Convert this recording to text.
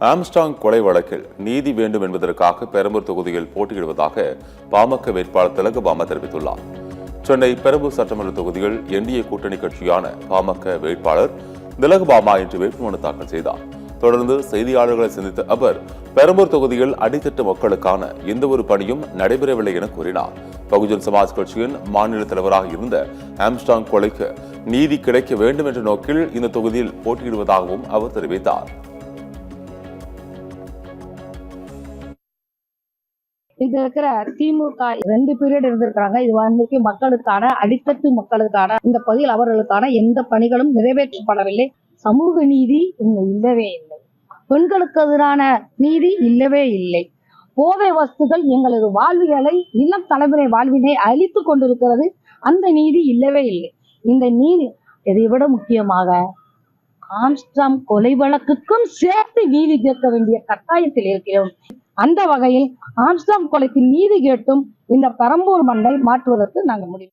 Armstrong கொலை வழக்கில் நீதி வேண்டும் என்பதற்காக பெரம்பூர் தொகுதியில் போட்டியிடுவதாக பாமக வேட்பாளர் திலகபாமா தெரிவித்துள்ளார். சென்னை பெரம்பூர் சட்டமன்ற தொகுதியில் என்டிஏ கூட்டணி கட்சியான பாமக வேட்பாளர் திலகபாமா இன்று வேட்புமனு தாக்கல் செய்தார். தொடர்ந்து செய்தியாளர்களை சந்தித்த அவர் பெரம்பூர் தொகுதியில் அடித்தட்டு மக்களுக்கான எந்த ஒரு பணியும் நடைபெறவில்லை என கூறினார். பகுஜன் சமாஜ் கட்சியின் மாநில தலைவராக இருந்த ஆம்ஸ்ட்ராங் கொலைக்கு நீதி கிடைக்க வேண்டும் என்ற நோக்கில் இந்த தொகுதியில் போட்டியிடுவதாகவும் அவர் தெரிவித்தார். இங்க இருக்கிற திமுக 2 பீரியட் இருந்திருக்காங்க. இது வந்து மக்களுக்கான அடித்தட்டு மக்களுக்கான இந்த பகுதியில் அவர்களுக்கான எந்த பணிகளும் நிறைவேற்றப்படவில்லை. சமூக நீதி இங்கு இல்லவே இல்லை. பெண்களுக்கு எதிரான நீதி இல்லவே இல்லை. போதை வஸ்துகள் எங்களது வாழ்வியலை இளம் தலைமுறை வாழ்வினை அழித்து கொண்டிருக்கிறது. அந்த நீதி இல்லவே இல்லை. இந்த நீதி இதை விட முக்கியமாக ஆம்ஸ்ட்ராங் கொலை வழக்குக்கும் சேர்த்து நீதி கேட்க வேண்டிய கட்டாயத்தில் இருக்கிறோம். அந்த வகையில் ஆம்ஸ்ட்ராங் கொலைக்கு நீதி கேட்டும் இந்த பெரம்பூர் மண்ணை மாற்றுவதற்கு நாங்கள் முடிவு